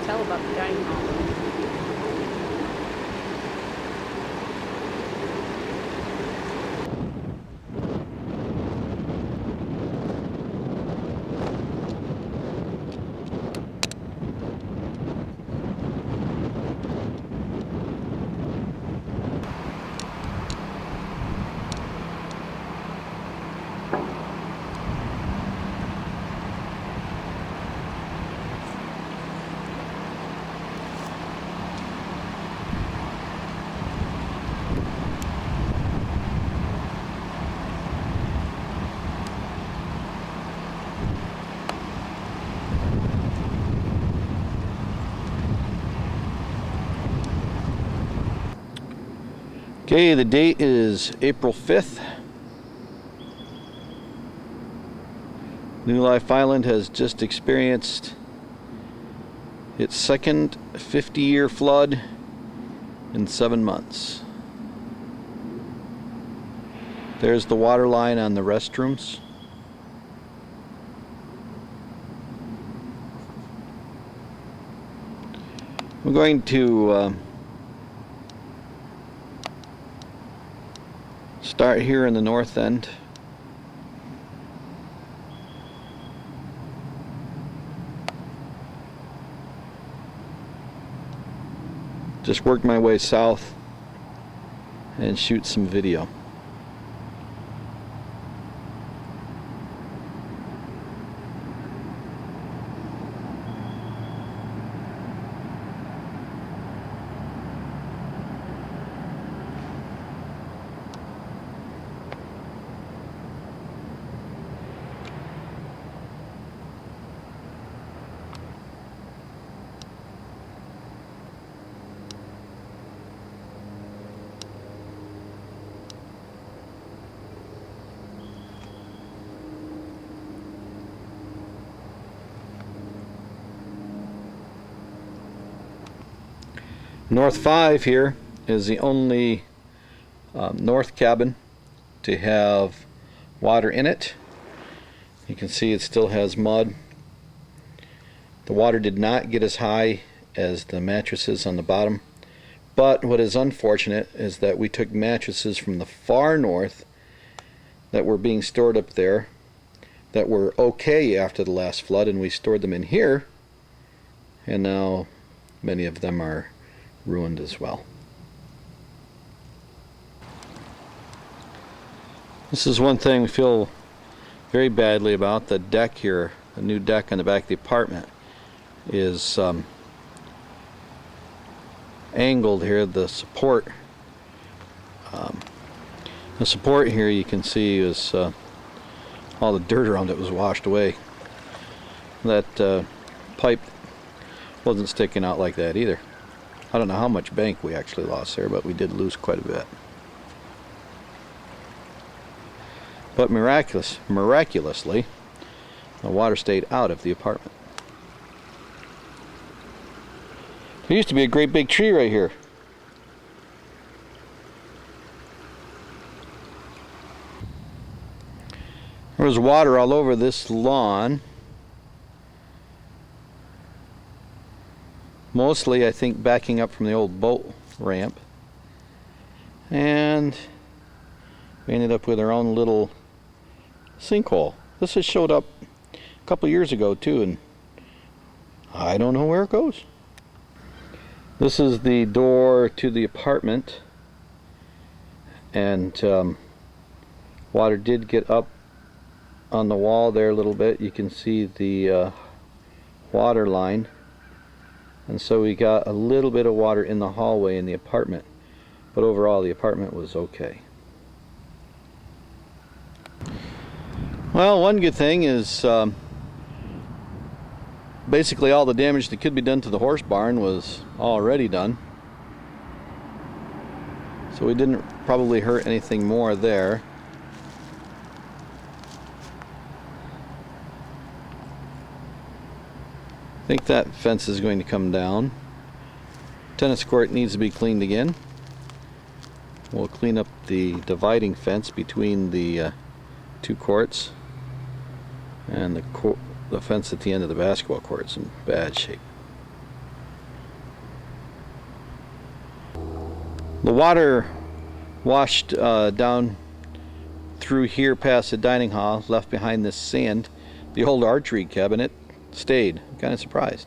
tell about the dining hall. Okay, the date is April 5th. New Life Island has just experienced its second 50-year flood in 7 months. There's the water line on the restrooms. I'm going to start here in the north end. Just work my way south and shoot some video. North 5 here is the only north cabin to have water in it. You can see it still has mud. The water did not get as high as the mattresses on the bottom, but what is unfortunate is that we took mattresses from the far north that were being stored up there that were okay after the last flood, and we stored them in here, and now many of them are ruined as well. This is one thing we feel very badly about. The deck here, the new deck on the back of the apartment, is angled here. The support here, you can see, is all the dirt around it was washed away. That pipe wasn't sticking out like that either. I don't know how much bank we actually lost there, but we did lose quite a bit. But miraculously, the water stayed out of the apartment. There used to be a great big tree right here. There was water all over this lawn. Mostly, I think, backing up from the old boat ramp. And we ended up with our own little sinkhole. This has showed up a couple years ago too, and I don't know where it goes. This is the door to the apartment, and water did get up on the wall there a little bit. You can see the water line. And so we got a little bit of water in the hallway in the apartment, but overall the apartment was okay. Well, one good thing is basically all the damage that could be done to the horse barn was already done. So we didn't probably hurt anything more there. I think that fence is going to come down. Tennis court needs to be cleaned again. We'll clean up the dividing fence between the two courts, and the fence at the end of the basketball court is in bad shape. The water washed down through here past the dining hall, left behind this sand. The old archery cabinet stayed. I'm kind of surprised.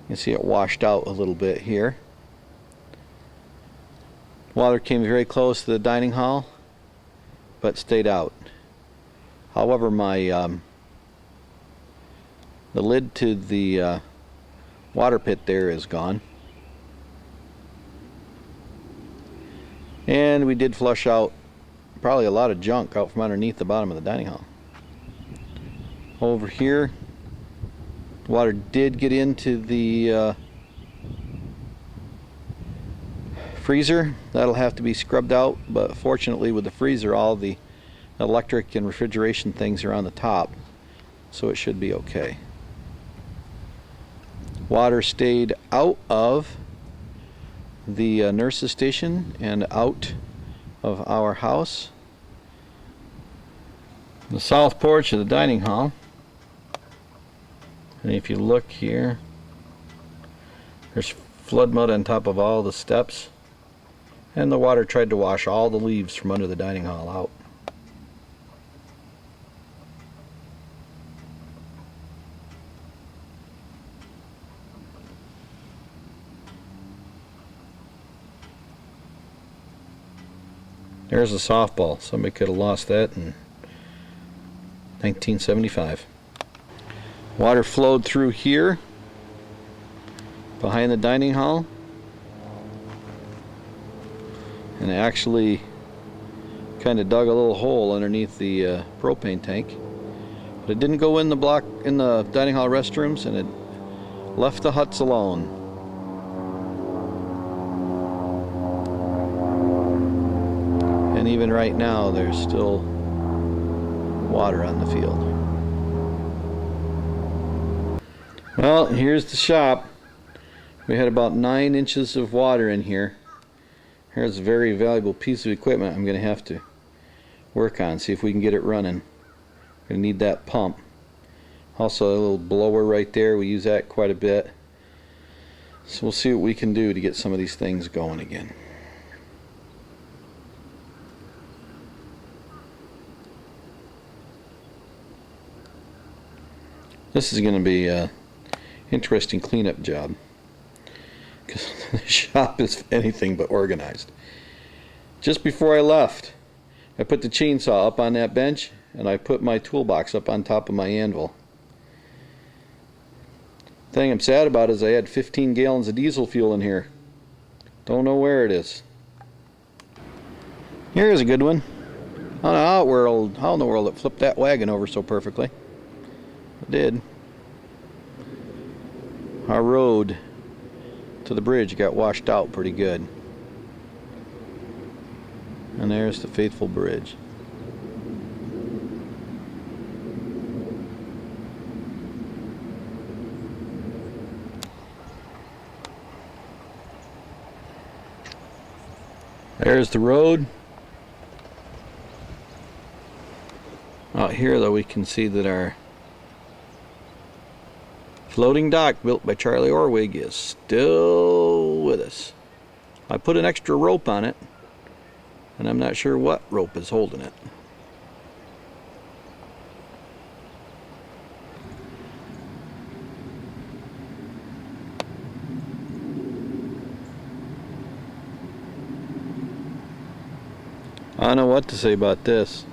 You can see it washed out a little bit here. Water came very close to the dining hall, but stayed out. However, my the lid to the water pit there is gone. And we did flush out probably a lot of junk out from underneath the bottom of the dining hall. Over here, water did get into the freezer. That'll have to be scrubbed out, but fortunately with the freezer, all the electric and refrigeration things are on the top, so it should be okay. Water stayed out of the nurse's station and out of our house. The south porch of the dining hall, and if you look here, there's flood mud on top of all the steps, and the water tried to wash all the leaves from under the dining hall out. There's a softball. Somebody could have lost that in 1975. Water flowed through here behind the dining hall and actually kind of dug a little hole underneath the propane tank. But it didn't go in the dining hall restrooms, and it left the huts alone. And even right now, there's still water on the field. Well, here's the shop. We had about 9 inches of water in here. Here's a very valuable piece of equipment I'm going to have to work on, see if we can get it running. Going to need that pump. Also a little blower right there. We use that quite a bit. So we'll see what we can do to get some of these things going again. This is going to be an interesting cleanup job, because the shop is anything but organized. Just before I left, I put the chainsaw up on that bench, and I put my toolbox up on top of my anvil. The thing I'm sad about is I had 15 gallons of diesel fuel in here. Don't know where it is. Here's a good one. I don't know how in the world it flipped that wagon over so perfectly. It did. Our road to the bridge got washed out pretty good. And there's the faithful bridge. There's the road. Out here though, we can see that our floating dock built by Charlie Orwig is still with us. I put an extra rope on it, and I'm not sure what rope is holding it. I don't know what to say about this.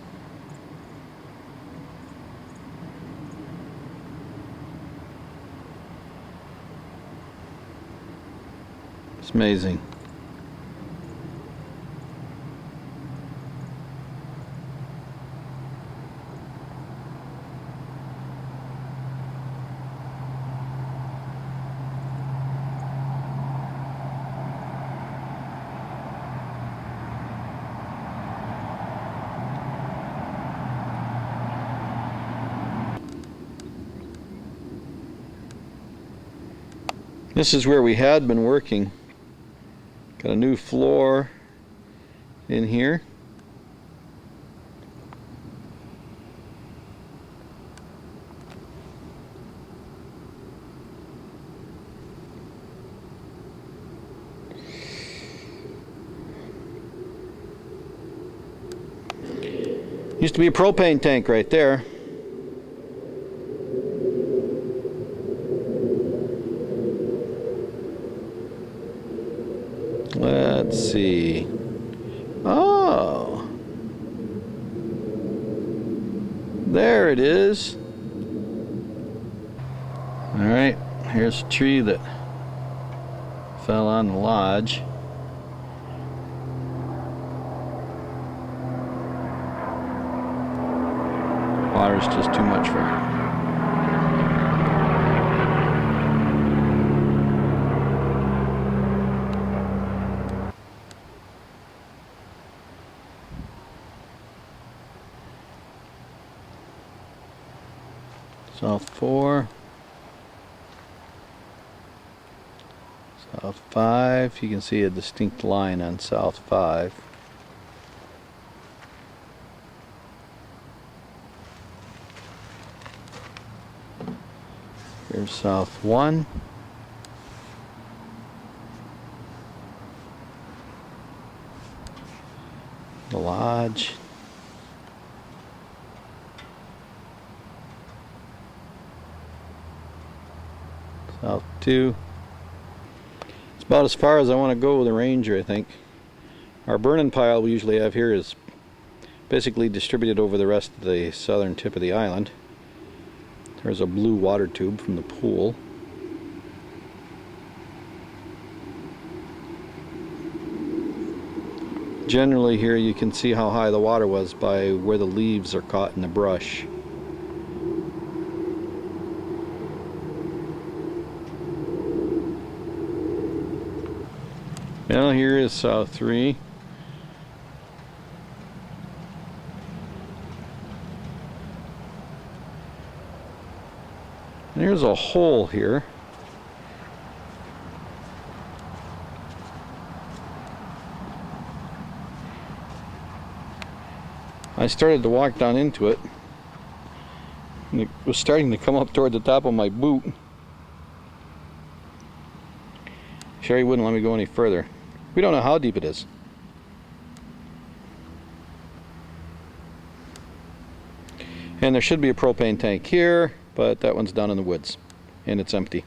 It's amazing. This is where we had been working. Got a new floor in here. Used to be a propane tank right there. Let's see. Oh, there it is. All right, here's a tree that fell on the lodge. Water's just too much for her. South 4, South 5, you can see a distinct line on South 5. Here's South 1. The lodge. South 2. It's about as far as I want to go with the Ranger, I think. Our burning pile we usually have here is basically distributed over the rest of the southern tip of the island. There's a blue water tube from the pool. Generally here you can see how high the water was by where the leaves are caught in the brush. Now here is South 3. And here's a hole here. I started to walk down into it, and it was starting to come up toward the top of my boot. Sherry wouldn't let me go any further. We don't know how deep it is. And there should be a propane tank here, but that one's down in the woods, and it's empty.